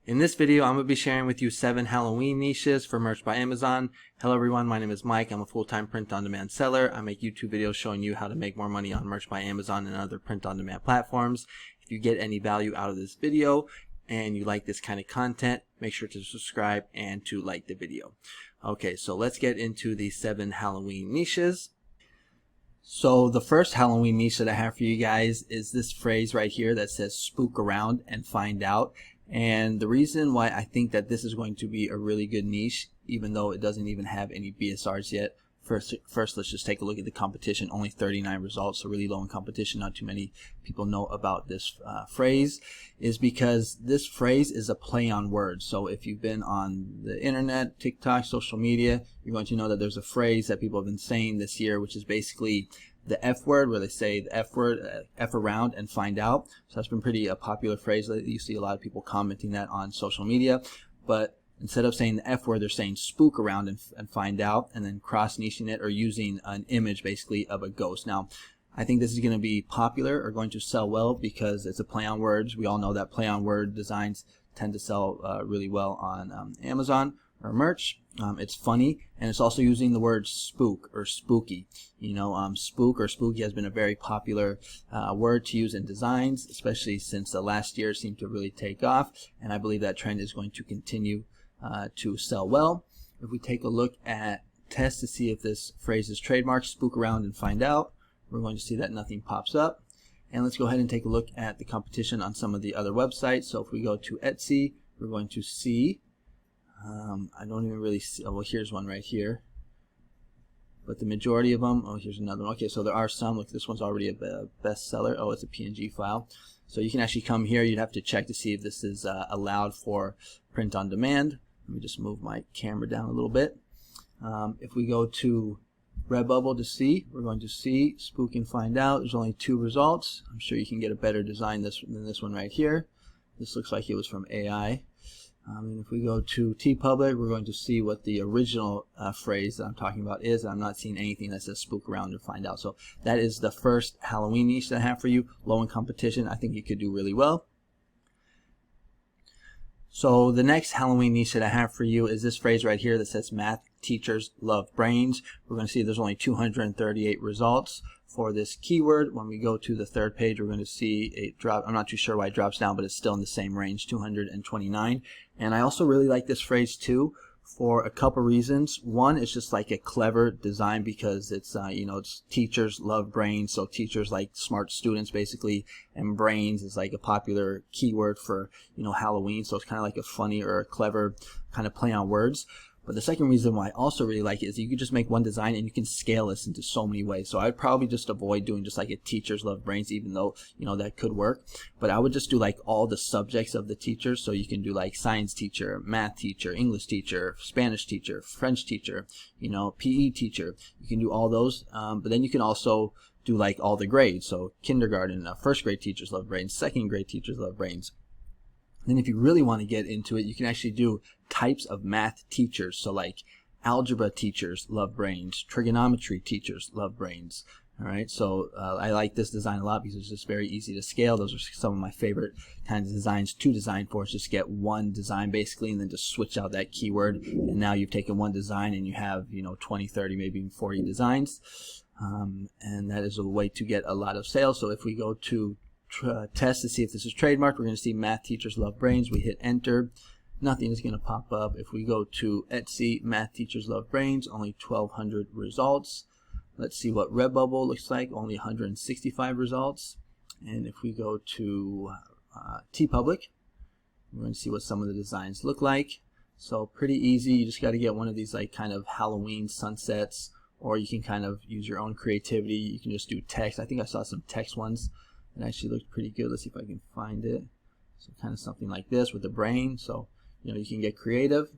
In this video, I'm going to be sharing with you 7 Halloween niches for merch by Amazon. Hello everyone, my name is Mike. I'm a full-time print-on-demand seller. I make YouTube videos showing you how to make more money on merch by Amazon and other print-on-demand platforms. If you get any value out of this video and you like this kind of content, make sure to subscribe and to like the video. Okay, so let's get into the 7 Halloween niches. So the first Halloween niche that I have for you guys is this phrase right here that says spook around and find out. And the reason why I think that this is going to be a really good niche, even though it doesn't even have any BSRs yet, first let's just take a look at the competition. Only 39 results, so really low in competition. Not too many people know about this phrase, is because this phrase is a play on words. So if you've been on the internet, TikTok, social media, you're going to know that there's a phrase that people have been saying this year, which is basically the F word, where they say the F word, F around and find out. So that's been pretty a popular phrase lately. You see a lot of people commenting that on social media. But instead of saying the F word, they're saying spook around and find out, and then cross-niching it or using an image basically of a ghost. Now, I think this is going to be popular or going to sell well because it's a play on words. We all know that play on word designs tend to sell really well on Amazon or merch. It's funny, and it's also using the word spook or spooky. You know, spook or spooky has been a very popular word to use in designs, especially since the last year seemed to really take off, and I believe that trend is going to continue to sell well. If we take a look at tests to see if this phrase is trademarked, spook around and find out, we're going to see that nothing pops up. And let's go ahead and take a look at the competition on some of the other websites. So if we go to Etsy, we're going to see I don't even really see, oh, well, here's one right here, but the majority of them, oh, here's another one. Okay, so there are some. Look, this one's already a bestseller. Oh, it's a PNG file. So you can actually come here. You'd have to check to see if this is allowed for print on demand. Let me just move my camera down a little bit. If we go to Redbubble to see, we're going to see spook and find out. There's only 2 results. I'm sure you can get a better design than this one right here. This looks like it was from AI. And if we go to TeePublic, we're going to see what the original phrase that I'm talking about is. I'm not seeing anything that says spook around and find out. So that is the first Halloween niche that I have for you. Low in competition. I think you could do really well. So the next Halloween niche that I have for you is this phrase right here that says math teachers love brains. We're going to see there's only 238 results for this keyword. When we go to the third page, we're going to see it drop. I'm not too sure why it drops down, but it's still in the same range, 229. And I also really like this phrase too for a couple reasons. One, it's just like a clever design because it's it's teachers love brains, so teachers like smart students basically, and brains is like a popular keyword for Halloween, so it's kind of like a funny or a clever kind of play on words. But the second reason why I also really like it is you can just make one design and you can scale this into so many ways. So I'd probably just avoid doing just like a teachers love brains, even though that could work. But I would just do like all the subjects of the teachers. So you can do like science teacher, math teacher, English teacher, Spanish teacher, French teacher, PE teacher. You can do all those. But then you can also do like all the grades. So kindergarten, first grade teachers love brains, second grade teachers love brains. Then if you really want to get into it, you can actually do types of math teachers. So like algebra teachers love brains, trigonometry teachers love brains. All right, so I like this design a lot because it's just very easy to scale. Those are some of my favorite kinds of designs to design for. Is just get one design basically and then just switch out that keyword. And now you've taken one design and you have 20, 30, maybe even 40 designs. And that is a way to get a lot of sales. So if we go to test to see if this is trademarked, we're going to see math teachers love brains. We hit enter, nothing is going to pop up. If we go to Etsy, math teachers love brains, only 1,200 results. Let's see what Redbubble looks like, only 165 results. And if we go to TeePublic, we're going to see what some of the designs look like. So pretty easy. You just got to get one of these like kind of Halloween sunsets, or you can kind of use your own creativity. You can just do text. I think I saw some text ones. It actually looks pretty good. Let's see if I can find it. So kind of something like this with the brain. So you can get creative.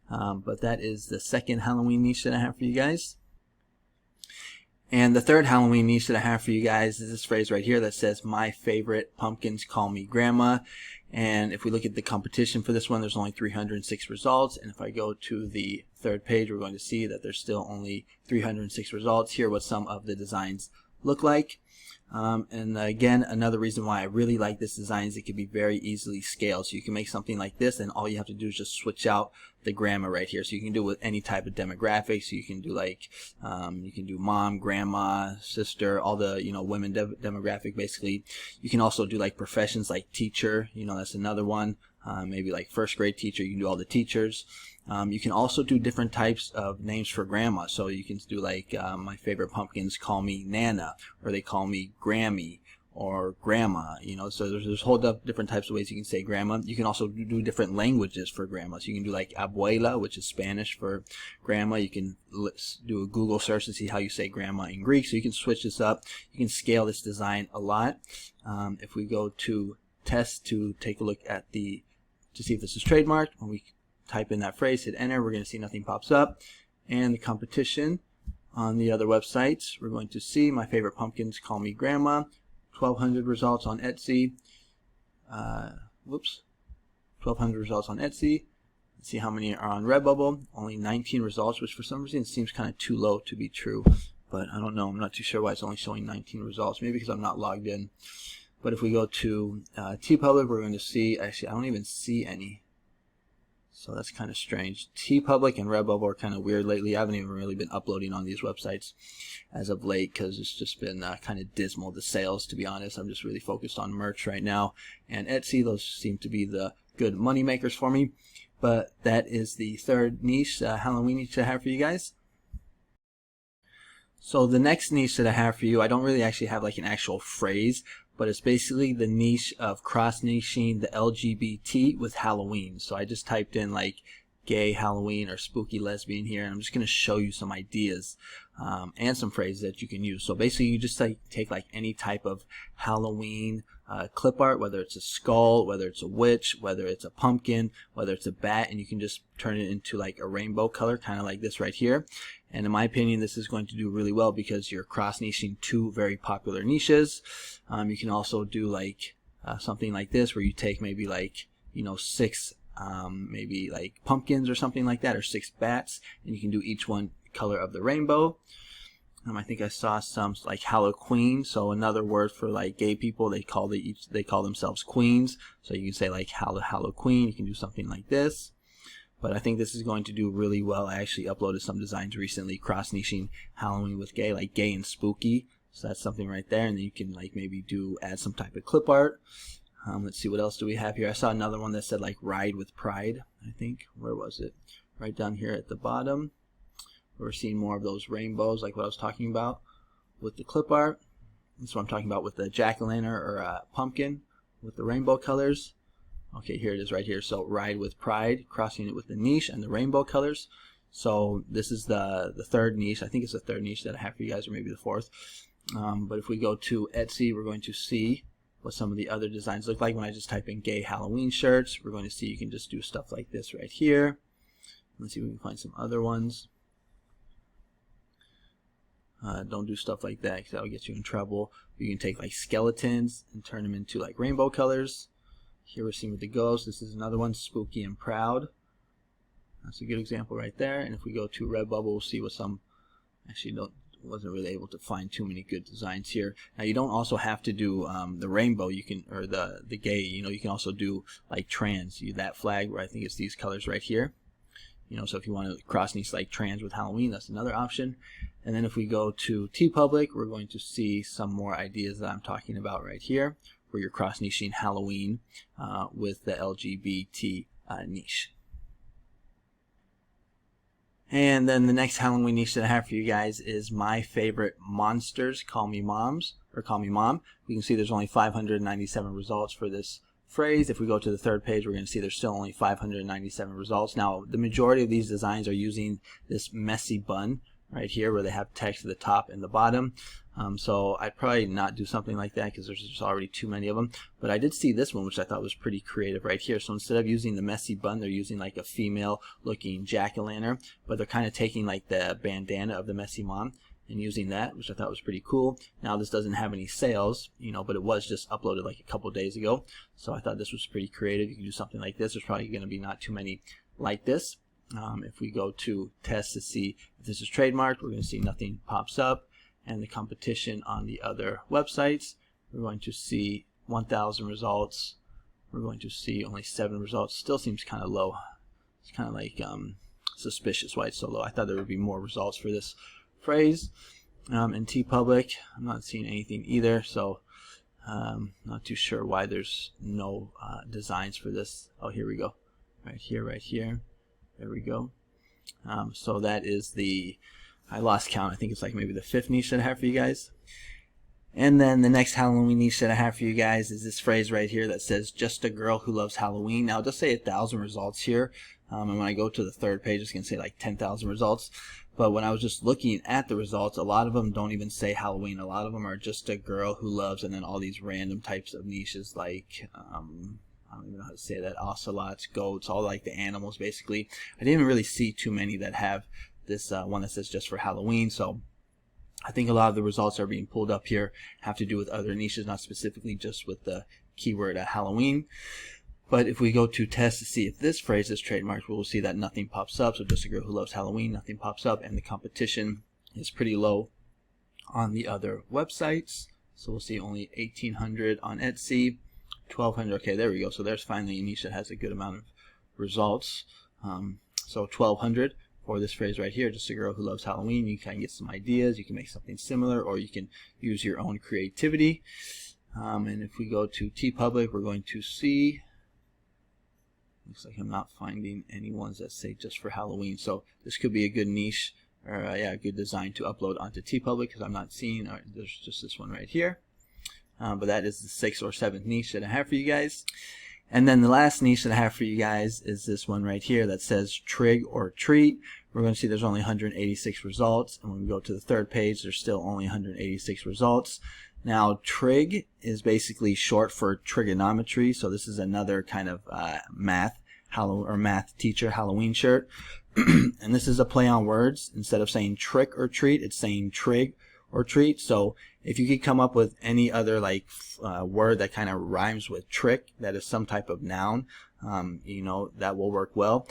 But that is the second Halloween niche that I have for you guys. And the third Halloween niche that I have for you guys is this phrase right here that says my favorite pumpkins call me grandma. And if we look at the competition for this one, there's only 306 results. And if I go to the third page, we're going to see that there's still only 306 results. Here are what some of the designs look like. And again, another reason why I really like this design is it can be very easily scaled. So you can make something like this, and all you have to do is just switch out the grammar right here. So you can do it with any type of demographic. So you can do like, you can do mom, grandma, sister, all the, you know, women demographic basically. You can also do like professions like teacher, you know, that's another one. Maybe like first grade teacher, you can do all the teachers. You can also do different types of names for grandma. So you can do like, my favorite pumpkins call me Nana, or they call me Grammy or Grandma, you know. So there's whole different types of ways you can say grandma. You can also do different languages for grandma. So you can do like abuela, which is Spanish for grandma. You can do a Google search to see how you say grandma in Greek. So you can switch this up. You can scale this design a lot. If we go to test to take a look at to see if this is trademarked, when we type in that phrase, hit enter, we're going to see nothing pops up. And the competition on the other websites, we're going to see my favorite pumpkins call me grandma, 1,200 results on Etsy. 1,200 results on Etsy. Let's see how many are on Redbubble. Only 19 results, which for some reason seems kind of too low to be true. But I don't know. I'm not too sure why it's only showing 19 results. Maybe because I'm not logged in. But if we go to TeePublic, we're going to see, actually I don't even see any. So that's kind of strange. TeePublic and Redbubble are kind of weird lately. I haven't even really been uploading on these websites as of late because it's just been kind of dismal, the sales, to be honest. I'm just really focused on merch right now. And Etsy, those seem to be the good money makers for me. But that is the third niche, Halloween niche I have for you guys. So the next niche that I have for you, I don't really actually have like an actual phrase, but it's basically the niche of cross-niching the LGBT with Halloween. So I just typed in like gay Halloween or spooky lesbian here, and I'm just going to show you some ideas and some phrases that you can use. So basically you just like take like any type of Halloween clip art, whether it's a skull, whether it's a witch, whether it's a pumpkin, whether it's a bat, and you can just turn it into like a rainbow color, kind of like this right here. And in my opinion, this is going to do really well because you're cross-niching two very popular niches. You can also do like something like this where you take maybe like, you know, 6 maybe like pumpkins or something like that, or 6 bats, and you can do each one color of the rainbow. I think I saw some like Halloween, so another word for like gay people, they call themselves queens. So you can say like Halloween. You can do something like this. But I think this is going to do really well. I actually uploaded some designs recently cross-niching Halloween with gay, like gay and spooky. So that's something right there. And then you can like maybe add some type of clip art. Let's see, what else do we have here? I saw another one that said like ride with pride, I think. Where was it? Right down here at the bottom. We're seeing more of those rainbows, like what I was talking about with the clip art. That's what I'm talking about with the jack-o'-lantern or pumpkin with the rainbow colors. Okay, here it is right here. So ride with pride, crossing it with the niche and the rainbow colors. So this is the third niche. I think it's the third niche that I have for you guys, or maybe the fourth. But if we go to Etsy, we're going to see what some of the other designs look like. When I just type in gay Halloween shirts, we're going to see you can just do stuff like this right here. Let's see if we can find some other ones. Don't do stuff like that because that'll get you in trouble. You can take like skeletons and turn them into like rainbow colors. Here we're seeing with the ghost. This is another one, spooky and proud. That's a good example right there. And if we go to Redbubble, we'll see what some, actually wasn't really able to find too many good designs here. Now you don't also have to do the rainbow, you can, or the gay, you know, you can also do like trans, that flag where I think it's these colors right here. You know, so if you want to cross niche like trans with Halloween, that's another option. And then if we go to TeePublic, we're going to see some more ideas that I'm talking about right here, where you're cross niching Halloween with the LGBT niche. And then the next Halloween niche that I have for you guys is my favorite monsters call me moms, or call me mom. You can see there's only 597 results for this phrase. If we go to the third page, we're going to see there's still only 597 results. Now the majority of these designs are using this messy bun right here where they have text at the top and the bottom. So I'd probably not do something like that because there's just already too many of them. But I did see this one, which I thought was pretty creative right here. So instead of using the messy bun, they're using like a female looking jack-o'-lantern, but they're kind of taking like the bandana of the messy mom and using that, which I thought was pretty cool. Now this doesn't have any sales, you know, but it was just uploaded like a couple days ago. So I thought this was pretty creative. You can do something like this. There's probably going to be not too many like this. If we go to test to see if this is trademarked, we're going to see nothing pops up. and the competition on the other websites. We're going to see 1,000 results. We're going to see only 7 results. Still seems kind of low. It's kind of like suspicious why it's so low. I thought there would be more results for this phrase. In TeePublic, I'm not seeing anything either, so not too sure why there's no designs for this. Oh, here we go. Right here. There we go. So that is the, I lost count. I think it's like maybe the 5th niche that I have for you guys. And then the next Halloween niche that I have for you guys is this phrase right here that says, just a girl who loves Halloween. Now it does say 1,000 results here. And when I go to the 3rd page, it's going to say like 10,000 results. But when I was just looking at the results, a lot of them don't even say Halloween. A lot of them are just a girl who loves, and then all these random types of niches like, I don't even know how to say that, ocelots, goats, all like the animals basically. I didn't really see too many that have this one that says just for Halloween. So I think a lot of the results that are being pulled up here have to do with other niches, not specifically just with the keyword Halloween. But if we go to test to see if this phrase is trademarked, we'll see that nothing pops up. So just a girl who loves Halloween, nothing pops up, and the competition is pretty low on the other websites. So we'll see only 1,800 on Etsy, 1,200. Okay, there we go. So there's finally a niche that has a good amount of results. So 1,200 for this phrase right here, just a girl who loves Halloween. You can get some ideas. You can make something similar, or you can use your own creativity. And if we go to TeePublic, we're going to see, looks like I'm not finding any ones that say just for Halloween. So this could be a good niche, or yeah, a good design to upload onto TeePublic, because I'm not seeing, there's just this one right here. But that is the 6th or 7th niche that I have for you guys. And then the last niche that I have for you guys is this one right here that says Trig or Treat. We're going to see there's only 186 results, and when we go to the 3rd page, there's still only 186 results. Now, trig is basically short for trigonometry, so this is another kind of math teacher Halloween shirt. And this is a play on words. Instead of saying trick or treat, it's saying trig or treat. So if you could come up with any other like word that kind of rhymes with trick, that is some type of noun, you know, that will work well.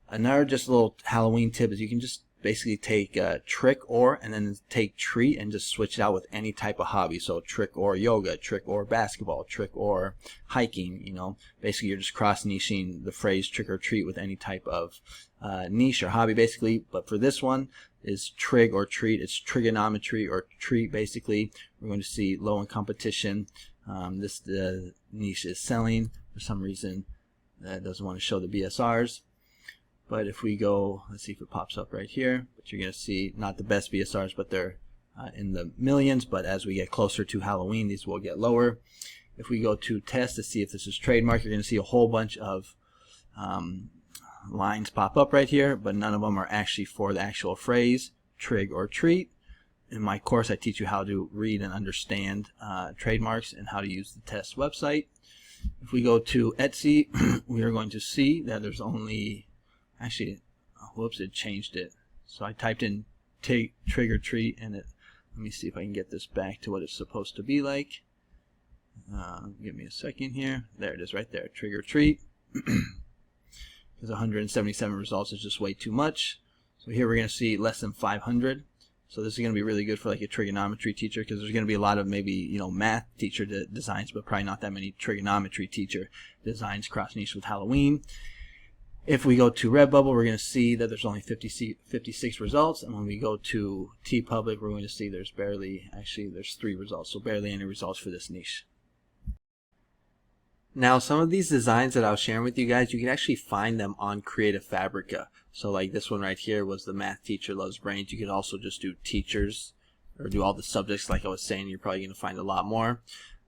Another just little Halloween tip is you can just basically take trick or and then take treat and just switch it out with any type of hobby. So trick or yoga, trick or basketball, trick or hiking. You know, basically you're just cross niching the phrase trick or treat with any type of niche or hobby basically. But for this one is trig or treat. It's trigonometry or treat basically. We're going to see low in competition. The niche is selling. For some reason that doesn't want to show the BSRs. But if we go, let's see if it pops up right here. But you're going to see not the best BSRs, but they're in the millions. But as we get closer to Halloween, these will get lower. If we go to test to see if this is trademark, you're going to see a whole bunch of lines pop up right here, but none of them are actually for the actual phrase trig or treat. In my course, I teach you how to read and understand trademarks and how to use the test website. If we go to Etsy, we are going to see that there's only, actually, whoops, it changed it. So I typed in trig or treat, and it, let me see if I can get this back to what it's supposed to be like. Give me a second here. There it is right there, trig or treat. Because 177 results is just way too much. So here we're going to see less than 500. So this is going to be really good for like a trigonometry teacher, because there's going to be a lot of maybe, you know, math teacher designs, but probably not that many trigonometry teacher designs cross niche with Halloween. If we go to Redbubble, we're going to see that there's only 56 results, and when we go to TeePublic, we're going to see there's barely, actually there's 3 results, so barely any results for this niche. Now, some of these designs that I was sharing with you guys, you can actually find them on Creative Fabrica. So like this one right here was the math teacher loves brains. You could also just do teachers or do all the subjects like I was saying. You're probably going to find a lot more.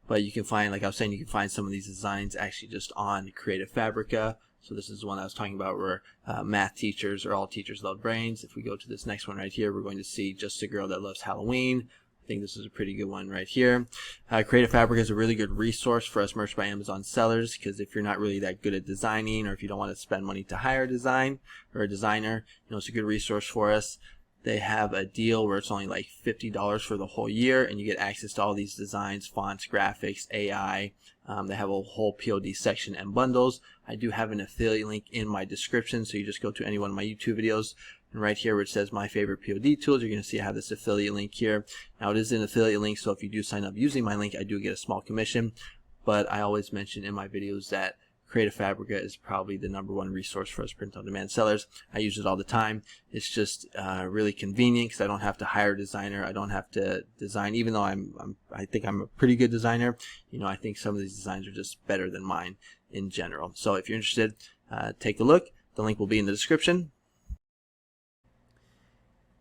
But you can find, like I was saying, you can find some of these designs actually just on Creative Fabrica. So this is the one I was talking about where math teachers or all teachers love brains. If we go to this next one right here, we're going to see just a girl that loves Halloween. I think this is a pretty good one right here. Creative Fabrica is a really good resource for us Merch by Amazon sellers, because if you're not really that good at designing, or if you don't want to spend money to hire a design or a designer, you know, it's a good resource for us. They have a deal where it's only like $50 for the whole year, and you get access to all these designs, fonts, graphics, AI. They have a whole POD section and bundles. I do have an affiliate link in my description, so you just go to any one of my YouTube videos, And right here where it says my favorite POD tools, you're going to see I have this affiliate link here. Now it is an affiliate link, so if you do sign up using my link, I do get a small commission. But I always mention in my videos that Creative Fabrica is probably the #1 resource for us print-on-demand sellers. I use it all the time. It's just really convenient because I don't have to hire a designer. I don't have to design, even though I think I'm a pretty good designer. You know, I think some of these designs are just better than mine in general. So if you're interested, take a look. The link will be in the description.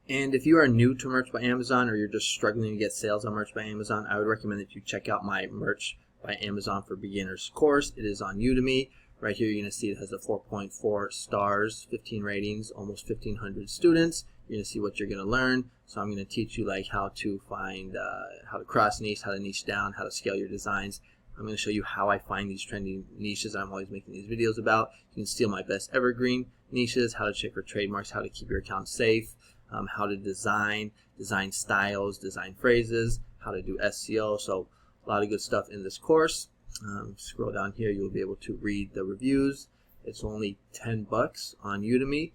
And if you are new to Merch by Amazon, or you're just struggling to get sales on Merch by Amazon, I would recommend that you check out my Merch by Amazon for Beginners course. It is on Udemy. Right here you're going to see it has a 4.4 stars, 15 ratings, almost 1,500 students. You're going to see what you're going to learn. So I'm going to teach you like how to find, how to cross niche, how to niche down, how to scale your designs. I'm going to show you how I find these trendy niches I'm always making these videos about. You can steal my best evergreen niches, how to check for trademarks, how to keep your account safe, how to design styles, design phrases, how to do SEO. So a lot of good stuff in this course. Scroll down here, you'll be able to read the reviews. It's only $10 on Udemy.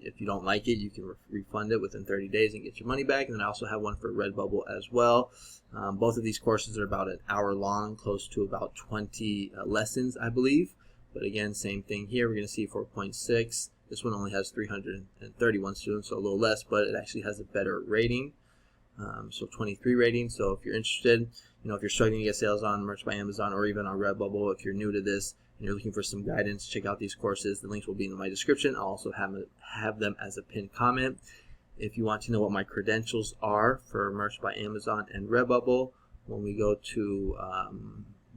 If you don't like it, you can refund it within 30 days and get your money back. And then I also have one for Redbubble as well. Both of these courses are about an hour long, close to about 20 lessons, I believe. But again, same thing here. We're going to see 4.6. This one only has 331 students, so a little less, but it actually has a better rating. So 23 rating. So if you're interested, you know, if you're struggling to get sales on Merch by Amazon or even on Redbubble, if you're new to this and you're looking for some guidance, check out these courses. The links will be in my description. I'll also have them as a pinned comment. If you want to know what my credentials are for Merch by Amazon and Redbubble, when we go to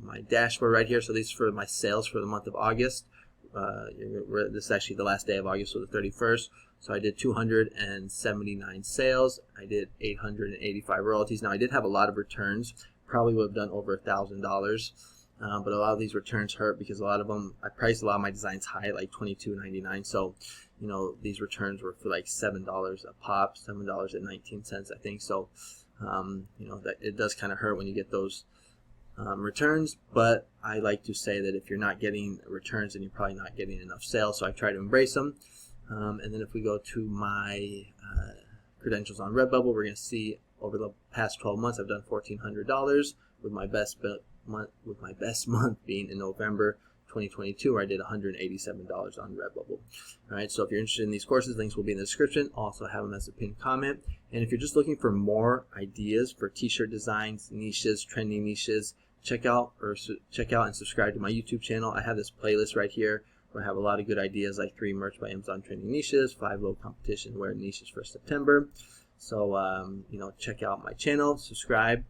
my dashboard right here, so these are for my sales for the month of August. This is actually the last day of August, so the 31st. So I did 279 sales. I did 885 royalties. Now I did have a lot of returns. Probably would have done over $1,000. But a lot of these returns hurt because a lot of them, I priced a lot of my designs high, like $22.99. So, you know, these returns were for like $7 a pop, $7.19, I think. So, you know, that it does kind of hurt when you get those returns, but I like to say that if you're not getting returns, then you're probably not getting enough sales. So I try to embrace them. And then if we go to my credentials on Redbubble, we're going to see over the past 12 months I've done $1,400 with my best month being in November 2022, where I did $187 on Redbubble. All right, so if you're interested in these courses, links will be in the description. I'll also have them as a pinned comment. And if you're just looking for more ideas for t-shirt designs, niches, trending niches, check out and subscribe to my YouTube channel. I have this playlist right here where I have a lot of good ideas, like 3 Merch by Amazon trending niches, 5 low competition wear niches for September. So you know, check out my channel, subscribe,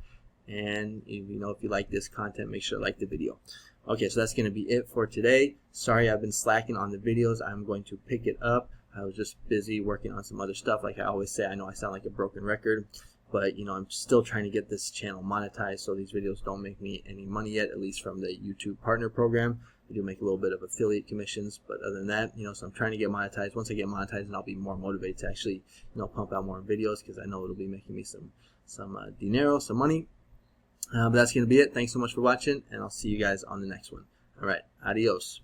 and you know, if you like this content, make sure to like the video. Okay, so that's going to be it for today. Sorry I've been slacking on the videos. I'm going to pick it up. I was just busy working on some other stuff. Like I always say, I know I sound like a broken record, but you know, I'm still trying to get this channel monetized, so these videos don't make me any money yet, at least from the YouTube partner program. We do make a little bit of affiliate commissions, but other than that, you know, so I'm trying to get monetized. Once I get monetized, and I'll be more motivated to actually, you know, pump out more videos, because I know it'll be making me some dinero, some money. But that's going to be it. Thanks so much for watching, and I'll see you guys on the next one. All right, adios.